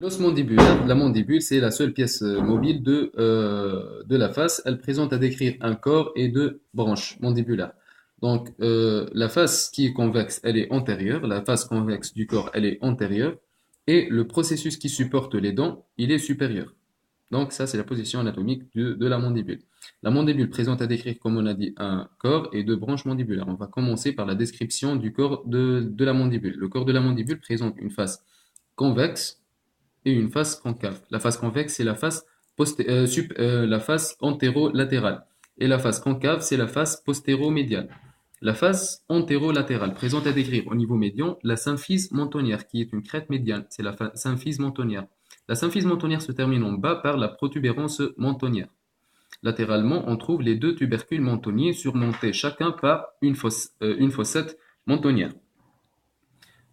L'os mandibulaire, la mandibule, c'est la seule pièce mobile de la face. Elle présente à décrire un corps et deux branches mandibulaires. Donc, la face qui est convexe, elle est antérieure. La face convexe du corps, elle est antérieure. Et le processus qui supporte les dents, il est supérieur. Donc, ça, c'est la position anatomique de la mandibule. La mandibule présente à décrire, comme on a dit, un corps et deux branches mandibulaires. On va commencer par la description du corps de la mandibule. Le corps de la mandibule présente une face convexe et une face concave. La face convexe, c'est la face antérolatérale. Et la face concave, c'est la face postéromédiale. La face antérolatérale présente à décrire au niveau médian la symphyse mentonnière, qui est une crête médiane. C'est la symphyse mentonnière. La symphyse mentonnière se termine en bas par la protubérance mentonnière. Latéralement, on trouve les deux tubercules mentonniers surmontés chacun par une fossette mentonnière.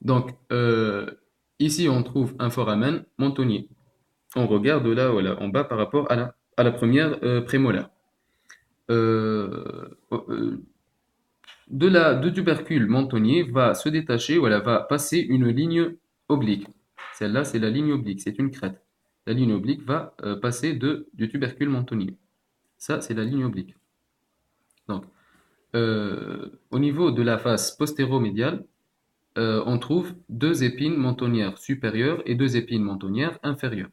Donc, ici, on trouve un foramen mentonnier. On regarde là, voilà, en bas par rapport à la première prémolaire. De tubercule mentonnier va se détacher, voilà, va passer une ligne oblique. Celle-là, c'est la ligne oblique, c'est une crête. La ligne oblique va passer du tubercule mentonnier. Ça, c'est la ligne oblique. Donc, au niveau de la face postéromédiale, on trouve deux épines mentonnières supérieures et deux épines mentonnières inférieures.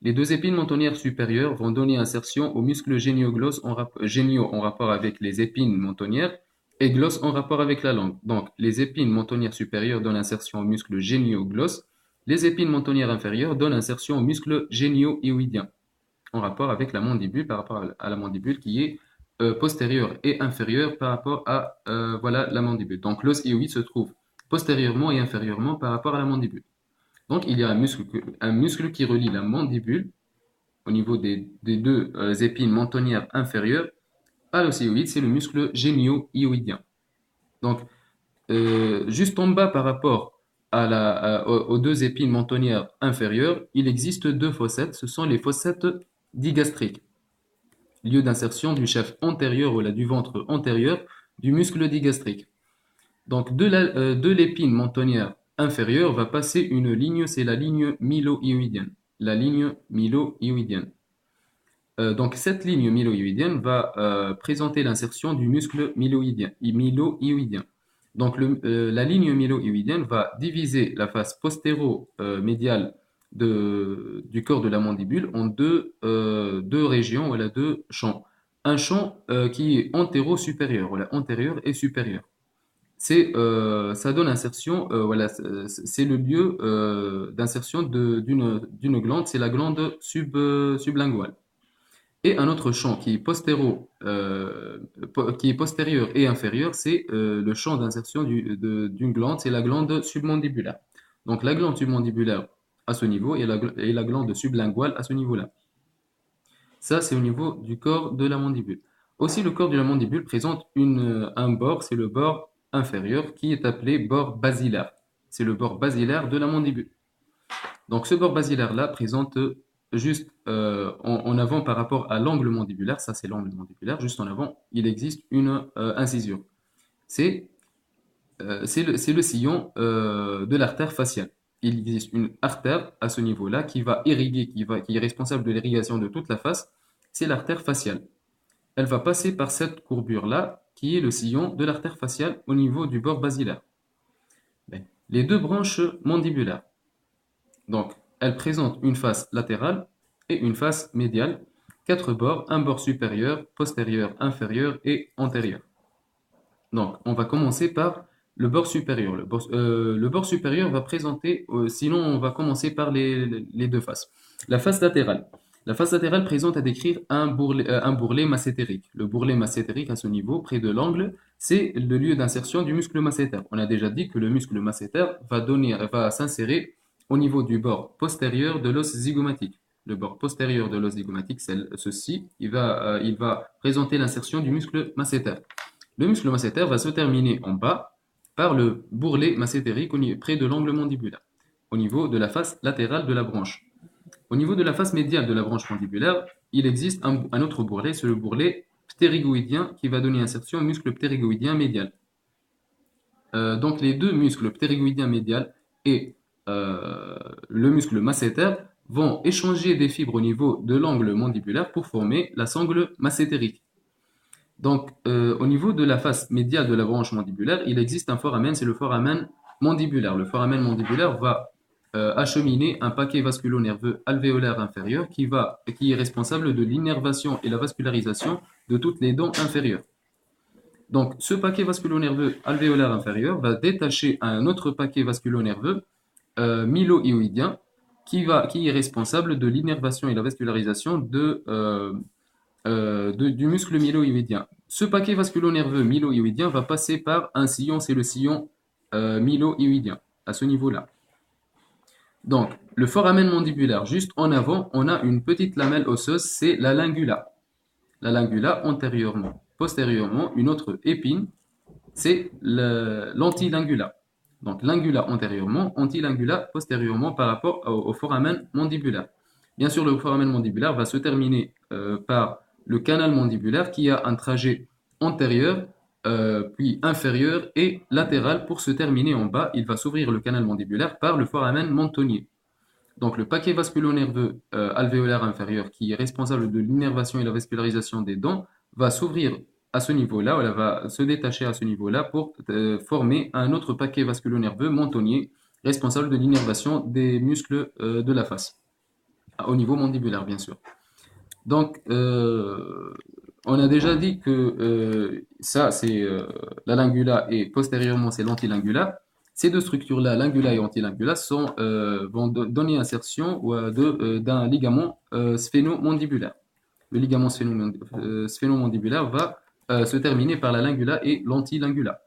Les deux épines mentonnières supérieures vont donner insertion au muscle génioglosse génio en rapport avec les épines mentonnières et glosse en rapport avec la langue. Donc, les épines mentonnières supérieures donnent insertion au muscle génioglosse. Les épines mentonnières inférieures donnent insertion au muscle génio-hyoïdien en rapport avec la mandibule par rapport à la mandibule qui est postérieure et inférieure par rapport à voilà, la mandibule. Donc, l'os hyoïde se trouve postérieurement et inférieurement par rapport à la mandibule. Donc, il y a un muscle qui relie la mandibule au niveau des deux épines mentonnières inférieures à l'océoïde, c'est le muscle génio-hyoïdien. Donc, juste en bas par rapport aux deux épines mentonnières inférieures, il existe deux fossettes. Ce sont les fossettes digastriques, lieu d'insertion du chef antérieur ou du ventre antérieur du muscle digastrique. Donc, de l'épine mentonnière inférieure va passer une ligne, c'est la ligne mylohyoïdienne. La ligne mylohyoïdienne. Donc, cette ligne mylohyoïdienne va présenter l'insertion du muscle mylohyoïdien. Donc, la ligne mylohyoïdienne va diviser la face postéro-médiale du corps de la mandibule en deux régions, voilà, deux champs. Un champ qui est antéro-supérieur, voilà, antérieur et supérieur. Ça donne insertion, voilà, c'est le lieu d'insertion d'une glande, c'est la glande sublinguale. Et un autre champ qui est postérieur et inférieur, c'est le champ d'insertion d'une glande, c'est la glande submandibulaire. Donc la glande submandibulaire à ce niveau et la glande sublinguale à ce niveau-là. Ça, c'est au niveau du corps de la mandibule. Aussi, le corps de la mandibule présente un bord, c'est le bord inférieur, qui est appelé bord basilaire. C'est le bord basilaire de la mandibule. Donc, ce bord basilaire-là présente juste en avant par rapport à l'angle mandibulaire, ça c'est l'angle mandibulaire, juste en avant, il existe une incision. C'est c'est le sillon de l'artère faciale. Il existe une artère à ce niveau-là qui va irriguer, qui est responsable de l'irrigation de toute la face, c'est l'artère faciale. Elle va passer par cette courbure-là, qui est le sillon de l'artère faciale au niveau du bord basilaire. Les deux branches mandibulaires. Donc, elles présentent une face latérale et une face médiale, quatre bords, un bord supérieur, postérieur, inférieur et antérieur. Donc, on va commencer par le bord supérieur. Le bord supérieur va présenter, sinon on va commencer par les deux faces. La face latérale. La face latérale présente à décrire un bourrelet massétérique. Le bourrelet massétérique à ce niveau, près de l'angle, c'est le lieu d'insertion du muscle masséter. On a déjà dit que le muscle masséter va s'insérer au niveau du bord postérieur de l'os zygomatique. Le bord postérieur de l'os zygomatique, c'est ceci, il va présenter l'insertion du muscle masséter. Le muscle masséter va se terminer en bas par le bourrelet massétérique près de l'angle mandibulaire, au niveau de la face latérale de la branche. Au niveau de la face médiale de la branche mandibulaire, il existe un autre bourrelet, c'est le bourrelet ptérygoïdien qui va donner insertion au muscle ptérygoïdien médial. Donc les deux muscles ptérygoïdien médial et le muscle masséter vont échanger des fibres au niveau de l'angle mandibulaire pour former la sangle massétérique. Donc, au niveau de la face médiale de la branche mandibulaire, il existe un foramen, c'est le foramen mandibulaire. Le foramen mandibulaire va acheminer un paquet vasculo-nerveux alvéolaire inférieur qui est responsable de l'innervation et la vascularisation de toutes les dents inférieures. Donc, ce paquet vasculo-nerveux alvéolaire inférieur va détacher un autre paquet vasculo-nerveux mylohyoïdien qui est responsable de l'innervation et la vascularisation du muscle mylohyoïdien. Ce paquet vasculo-nerveux mylohyoïdien va passer par un sillon, c'est le sillon mylohyoïdien, à ce niveau-là. Donc, le foramen mandibulaire, juste en avant, on a une petite lamelle osseuse, c'est la lingula. La lingula antérieurement. Postérieurement, une autre épine, c'est l'antilingula. Donc, lingula antérieurement, antilingula postérieurement par rapport au foramen mandibulaire. Bien sûr, le foramen mandibulaire va se terminer par le canal mandibulaire qui a un trajet antérieur, puis inférieur et latéral pour se terminer en bas. Il va s'ouvrir le canal mandibulaire par le foramen mentonnier. Donc, le paquet vasculo-nerveux alvéolaire inférieur qui est responsable de l'innervation et la vascularisation des dents va s'ouvrir à ce niveau-là, elle va se détacher à ce niveau-là pour former un autre paquet vasculo-nerveux mentonnier responsable de l'innervation des muscles de la face, au niveau mandibulaire, bien sûr. Donc, on a déjà dit que ça, c'est la lingula et postérieurement, c'est l'antilingula. Ces deux structures-là, lingula et antilingula, vont donner insertion d'un ligament sphénomandibulaire. Le ligament sphénomandibulaire va se terminer par la lingula et l'antilingula.